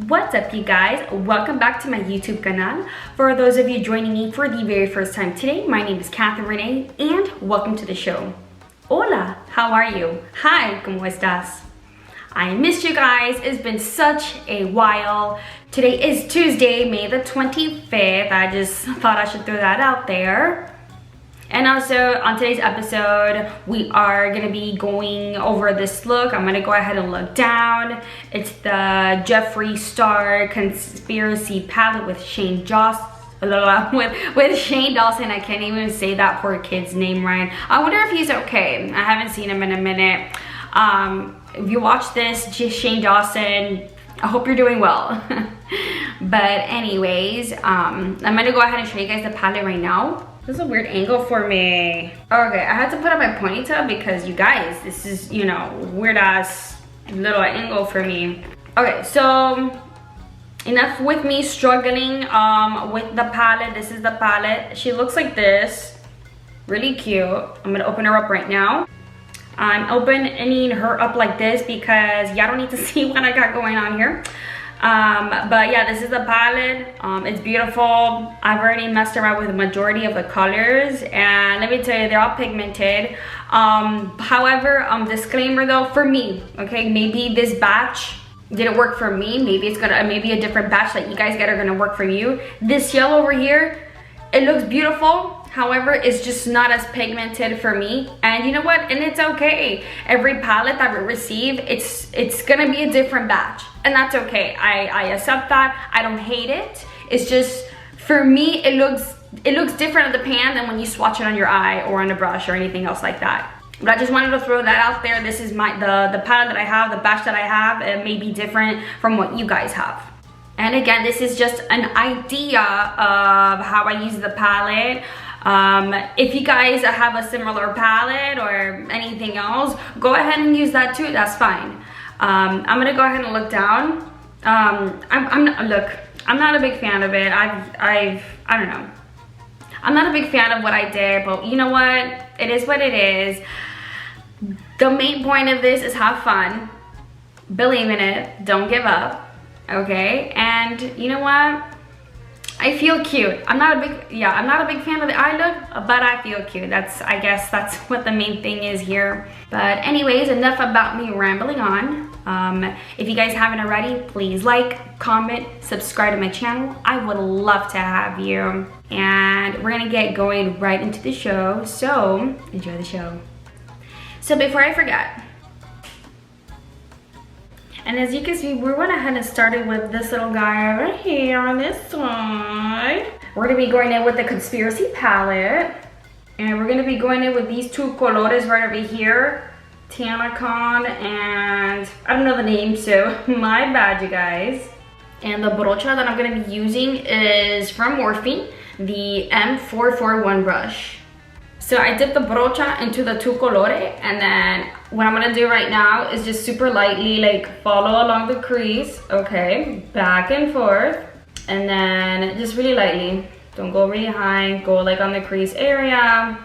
What's up, you guys? Welcome back to my YouTube channel. For those of you joining me for the very first time today, my name is Kathyyrenee and welcome to the show. Hola, how are you? Hi, ¿cómo estás? I missed you guys. It's been such a while. Today is Tuesday, May the 25th. I just thought I should throw that out there. And also on today's episode, we are gonna be going over this look. I'm gonna go ahead and look down. It's the Jeffree Star Conspiracy Palette with Shane Dawson. With Shane Dawson. I can't even say that poor kid's name right. I wonder if he's okay. I haven't seen him in a minute. If you watch this, Shane Dawson, I hope you're doing well. But anyways, I'm gonna go ahead and show you guys the palette right now. This is a weird angle for me. Okay, I had to put up my ponytail because you guys, this is, you know, weird ass little angle for me. Okay, so enough with me struggling with the palette. This is the palette. She looks like this. Really cute. I'm gonna open her up right now. I'm opening her up like this because y'all don't need to see what I got going on here. But yeah, this is the palette. It's beautiful. I've already messed around with the majority of the colors, and let me tell you, they're all pigmented. However, disclaimer though, for me, okay, maybe this batch didn't work for me. Maybe it's gonna, maybe a different batch that you guys get are gonna work for you. This yellow over here, it looks beautiful. However, it's just not as pigmented for me. And you know what? And it's okay. Every palette that we receive, it's gonna be a different batch. And that's okay. I accept that. I don't hate it. It's just, for me, it looks different in the pan than when you swatch it on your eye or on a brush or anything else like that. But I just wanted to throw that out there. This is the palette that I have, the batch that I have. It may be different from what you guys have. And again, this is just an idea of how I use the palette. If you guys have a similar palette or anything else, go ahead and use that too. That's fine. I'm gonna go ahead and look down. I'm not a big fan of it. I don't know. I'm not a big fan of what I did, but you know what? It is what it is. The main point of this is have fun, believe in it, don't give up. Okay, and you know what? I feel cute. I'm not a big fan of the eye look, but I feel cute. I guess that's what the main thing is here. But anyways, enough about me rambling on. If you guys haven't already, please like, comment, subscribe to my channel. I would love to have you. And we're gonna get going right into the show. So enjoy the show. So before I forget, and as you can see, we went ahead and started with this little guy over here on this side. We're gonna be going in with the Conspiracy palette. And we're gonna be going in with these two colores right over here. Tanacon and I don't know the name, so my bad, you guys. And the brocha that I'm gonna be using is from Morphe, the M441 brush. So I dipped the brocha into the two colores, and then what I'm gonna do right now is just super lightly like follow along the crease, okay, back and forth, and then just really lightly. Don't go really high, go like on the crease area.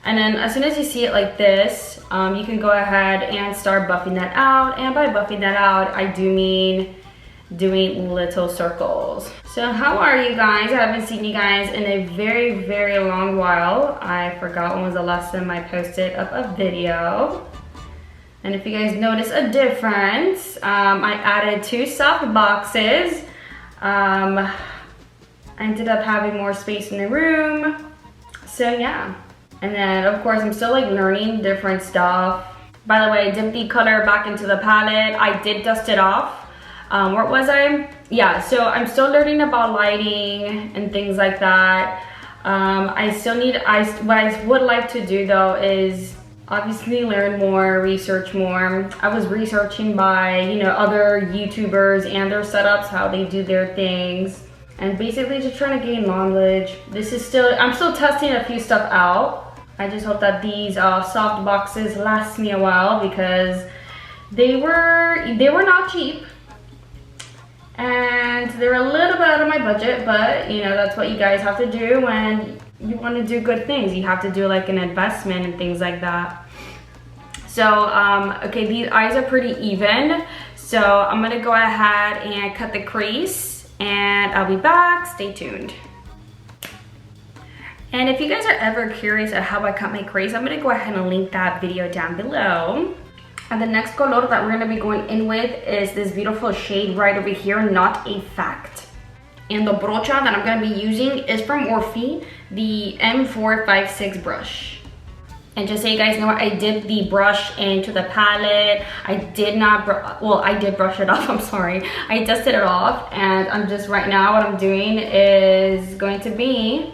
And then as soon as you see it like this, you can go ahead and start buffing that out. And by buffing that out, I do mean doing little circles. So how are you guys? I haven't seen you guys in a very, very long while. I forgot when was the last time I posted up a video. And if you guys notice a difference, I added 2 soft boxes. I ended up having more space in the room. So yeah. And then of course I'm still like learning different stuff. By the way, I dipped the color back into the palette. I did dust it off. Where was I? Yeah, so I'm still learning about lighting and things like that. What I would like to do though is obviously learn more, research more. I was researching by, you know, other YouTubers and their setups, how they do their things, and basically just trying to gain knowledge. I'm still testing a few stuff out. I just hope that these soft boxes last me a while because they were not cheap. And they're a little bit out of my budget, but you know, that's what you guys have to do when you want to do good things. You have to do like an investment and things like that. So, okay, these eyes are pretty even. So I'm gonna go ahead and cut the crease and I'll be back, stay tuned. And if you guys are ever curious of how I cut my crease, I'm gonna go ahead and link that video down below. And the next color that we're gonna be going in with is this beautiful shade right over here, Not a Fact. And the brocha that I'm gonna be using is from Morphe, the M456 brush. And just so you guys know, I dipped the brush into the palette. I did not, I did brush it off, I'm sorry. I dusted it off, and I'm just, right now what I'm doing is going to be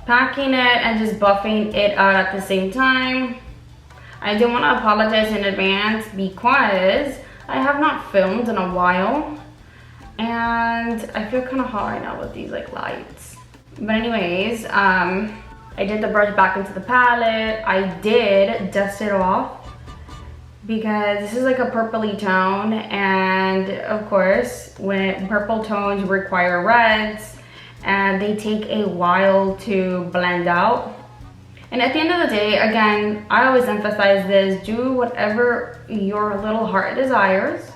packing it and just buffing it out at the same time. I do want to apologize in advance because I have not filmed in a while, and I feel kind of hot right now with these like lights. But anyways, I did the brush back into the palette. I did dust it off because this is like a purpley tone, and of course when purple tones require reds and they take a while to blend out. And at the end of the day, again, I always emphasize this, do whatever your little heart desires.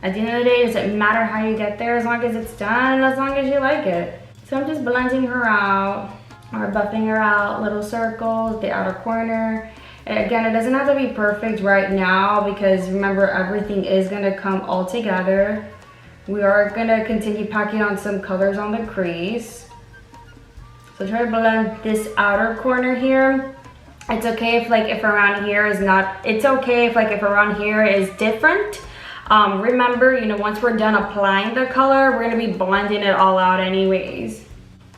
At the end of the day, it doesn't matter how you get there as long as it's done, as long as you like it. So I'm just blending her out, or buffing her out, little circles, the outer corner. And again, it doesn't have to be perfect right now because remember, everything is gonna come all together. We are gonna continue packing on some colors on the crease. So try to blend this outer corner here. It's okay if around here is not, it's okay if around here is different. Remember, you know, once we're done applying the color, we're gonna be blending it all out anyways.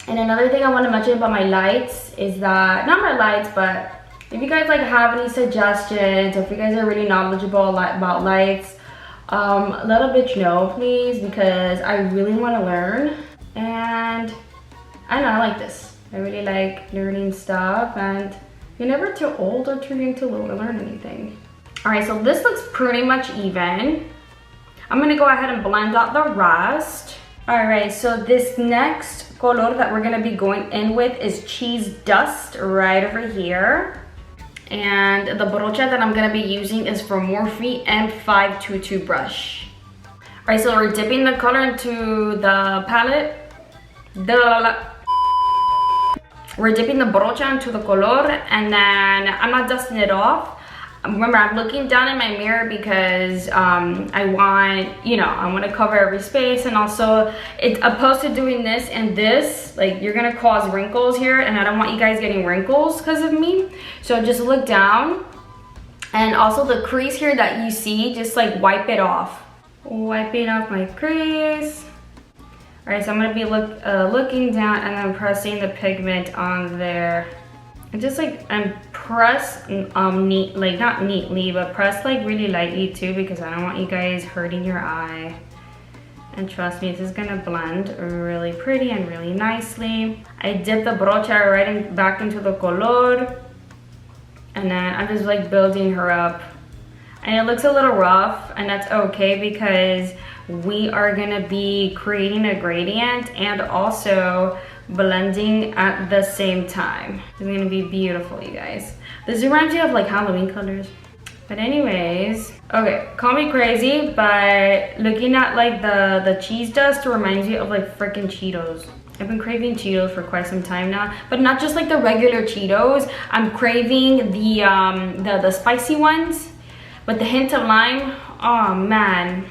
And another thing I want to mention about my lights is that, not my lights, but if you guys like have any suggestions, or if you guys are really knowledgeable about lights, let a bitch know please, because I really want to learn. And I know I like this. I really like learning stuff, and you're never too old or too young to learn anything. All right, so this looks pretty much even. I'm gonna go ahead and blend out the rest. All right, so this next color that we're gonna be going in with is Cheese Dust right over here. And the brocha that I'm gonna be using is from Morphe M522 brush. All right, so we're dipping the color into the palette. We're dipping the brocha into the color, and then I'm not dusting it off. Remember, I'm looking down in my mirror because I want to cover every space, and also it's opposed to doing this and this, like you're gonna cause wrinkles here, and I don't want you guys getting wrinkles because of me. So just look down, and also the crease here that you see, just like wipe it off. Wiping off my crease. All right, so I'm gonna be looking down and then pressing the pigment on there. And just like, and press not neatly, but press like really lightly too, because I don't want you guys hurting your eye. And trust me, this is gonna blend really pretty and really nicely. I dip the brocha back into the color, and then I'm just like building her up. And it looks a little rough, and that's okay because we are gonna be creating a gradient and also blending at the same time. It's gonna be beautiful, you guys. This reminds me of like Halloween colors. But anyways, okay, call me crazy, but looking at like the cheese dust reminds me of like freaking Cheetos. I've been craving Cheetos for quite some time now, but not just like the regular Cheetos. I'm craving the spicy ones with the hint of lime. Oh man,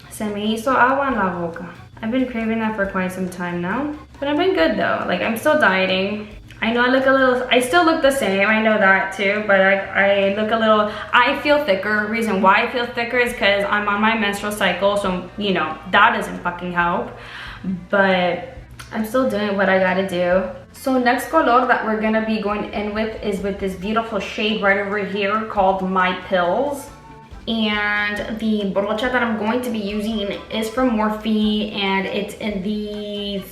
se me hizo agua en la boca. I've been craving that for quite some time now, but I've been good though. Like, I'm still dieting. I know I still look the same, I know that too, but I look a little, I feel thicker. Reason why I feel thicker is because I'm on my menstrual cycle, so you know, that doesn't fucking help. But I'm still doing what I gotta do. So next color that we're gonna be going in with is with this beautiful shade right over here called My Pills. And the brocha that I'm going to be using is from Morphe, and it's in the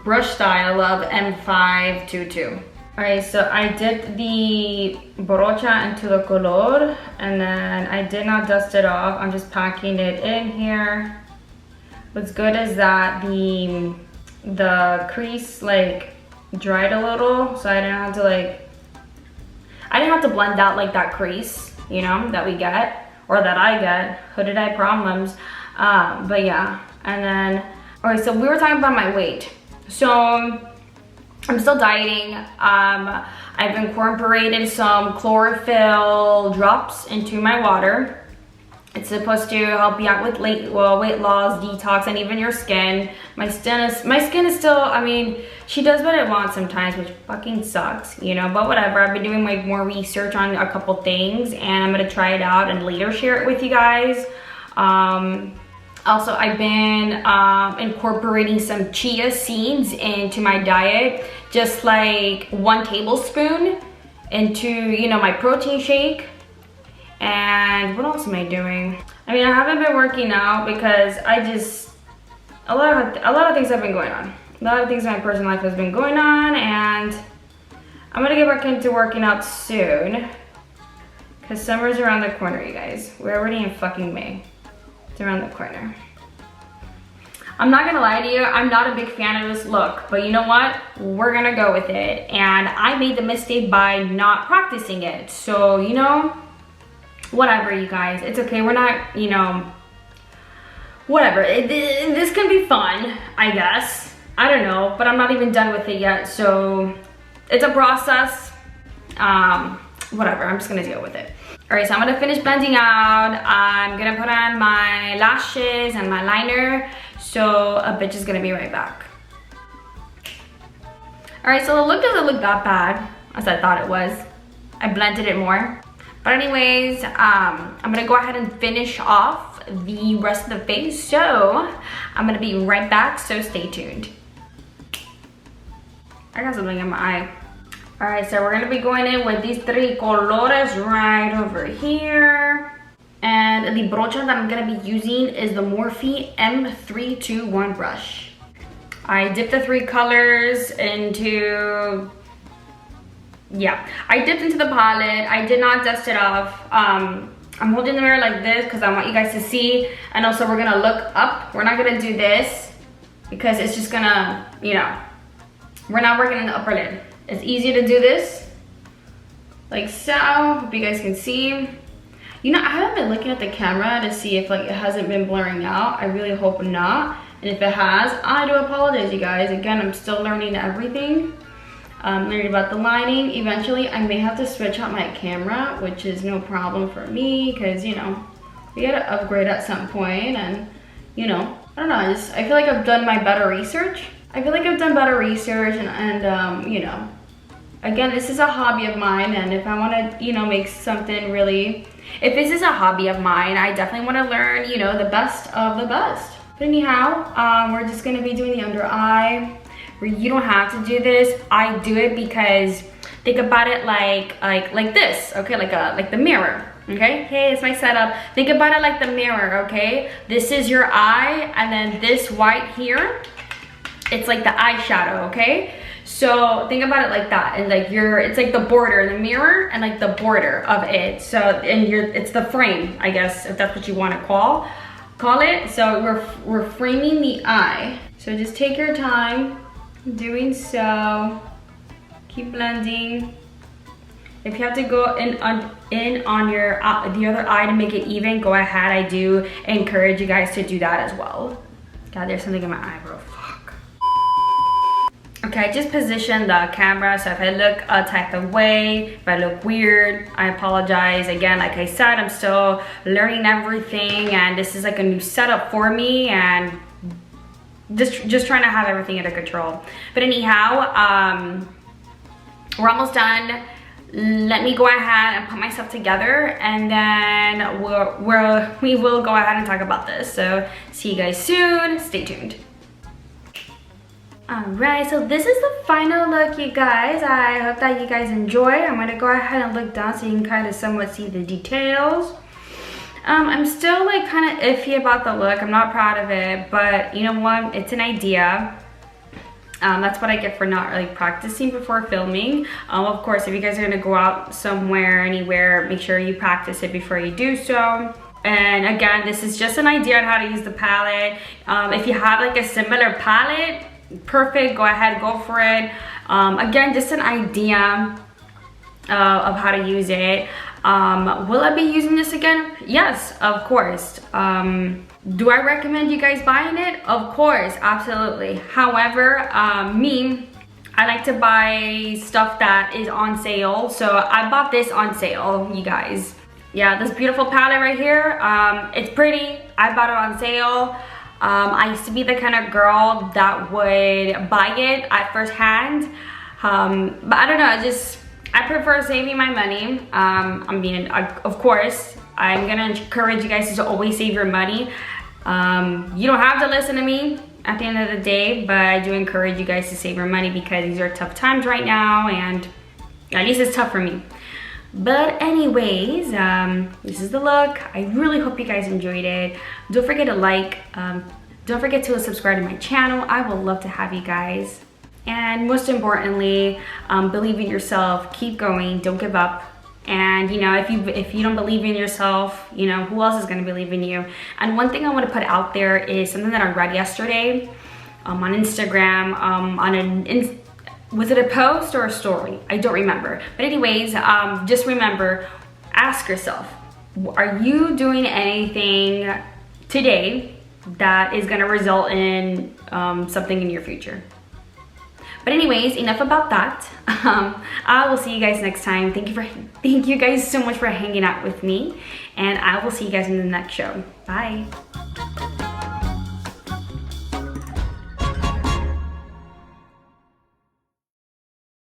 brush style of M522. All right, so I dipped the brocha into the color, and then I did not dust it off. I'm just packing it in here. What's good is that the crease like dried a little, so I didn't have to blend out like that crease, you know, that we get. or that I get, hooded eye problems. But yeah, and then, all right, so we were talking about my weight. So I'm still dieting. I've incorporated some chlorophyll drops into my water. It's supposed to help you out with weight loss, detox, and even your skin. My skin is still, I mean, she does what it wants sometimes, which fucking sucks, you know, but whatever. I've been doing like more research on a couple things, and I'm gonna try it out and later share it with you guys. Also, I've been incorporating some chia seeds into my diet, just like 1 tablespoon into, you know, my protein shake. And what else am I doing? I mean, I haven't been working out because a lot of things have been going on. A lot of things in my personal life has been going on, and I'm gonna get back into working out soon because summer's around the corner, you guys. We're already in fucking May. It's around the corner. I'm not gonna lie to you, I'm not a big fan of this look, but you know what? We're gonna go with it. And I made the mistake by not practicing it. So, you know, whatever, you guys, it's okay. We're not, you know, whatever. This can be fun, I guess. I don't know, but I'm not even done with it yet. So it's a process. Whatever, I'm just gonna deal with it. All right, so I'm gonna finish blending out. I'm gonna put on my lashes and my liner. So a bitch is gonna be right back. All right, so the look doesn't look that bad as I thought it was. I blended it more. But anyways, I'm gonna go ahead and finish off the rest of the face. So I'm gonna be right back, so stay tuned. I got something in my eye. All right, so we're gonna be going in with these 3 colores right over here. And the brocha that I'm gonna be using is the Morphe M321 brush. I dipped the 3 colors into, yeah, I dipped into the palette. I did not dust it off. I'm holding the mirror like this because I want you guys to see. And also we're gonna look up. We're not gonna do this because it's just gonna, you know, we're not working in the upper lid. It's easy to do this, like so. Hope you guys can see. You know, I haven't been looking at the camera to see if like it hasn't been blurring out. I really hope not. And if it has, I do apologize, you guys. Again, I'm still learning everything. Learning about the lighting. Eventually, I may have to switch out my camera, which is no problem for me because, you know, we gotta upgrade at some point. And, you know, I don't know. I feel like I've done my better research. I feel like I've done better research and you know, again, this is a hobby of mine, and if I want to, you know, make something really, if this is a hobby of mine, I definitely want to learn, you know, the best of the best. But anyhow, we're just going to be doing the under eye. You don't have to do this. I do it because think about it like this, okay? Like the mirror, okay? Hey, it's my setup. Think about it like the mirror, okay? This is your eye, and then this white here, it's like the eyeshadow, okay? So think about it like that, and like it's like the border, the mirror, and like the border of it. So it's the frame, I guess, if that's what you want to call it. So we're framing the eye. So just take your time doing so. Keep blending. If you have to go in on your the other eye to make it even, go ahead. I do encourage you guys to do that as well. God, there's something in my eye, bro. Okay, I just positioned the camera, so if I look a type of way, if I look weird, I apologize. Again, like I said, I'm still learning everything, and this is like a new setup for me, and just trying to have everything under control. But anyhow, we're almost done. Let me go ahead and put myself together, and then we will go ahead and talk about this. So see you guys soon. Stay tuned. Alright, so this is the final look, you guys. I hope that you guys enjoy. I'm going to go ahead and look down so you can kind of somewhat see the details. I'm still like kind of iffy about the look. I'm not proud of it, but you know what? It's an idea. That's what I get for not like practicing before filming. Of course, if you guys are going to go out somewhere, anywhere, make sure you practice it before you do so. And again, this is just an idea on how to use the palette. If you have like a similar palette, perfect, go ahead, go for it. Again, just an idea of how to use it. Will I be using this again? Yes, of course. Do I recommend you guys buying it? Of course, absolutely. However, I like to buy stuff that is on sale. So I bought this on sale, you guys. Yeah, this beautiful palette right here, it's pretty. I bought it on sale. I used to be the kind of girl that would buy it at first hand. But I don't know, I prefer saving my money. Of course, I'm gonna encourage you guys to always save your money. You don't have to listen to me at the end of the day, but I do encourage you guys to save your money because these are tough times right now, and at least it's tough for me. But anyways, this is the look. I really hope you guys enjoyed it. Don't forget to like, don't forget to subscribe to my channel. I will love to have you guys. And most importantly, believe in yourself, keep going, don't give up. And you know, if you don't believe in yourself, you know, who else is gonna believe in you? And one thing I wanna put out there is something that I read yesterday on Instagram, was it a post or a story? I don't remember. But anyways, just remember, ask yourself, are you doing anything today that is gonna result in something in your future? But anyways, enough about that. I will see you guys next time. Thank you guys so much for hanging out with me, and I will see you guys in the next show. Bye.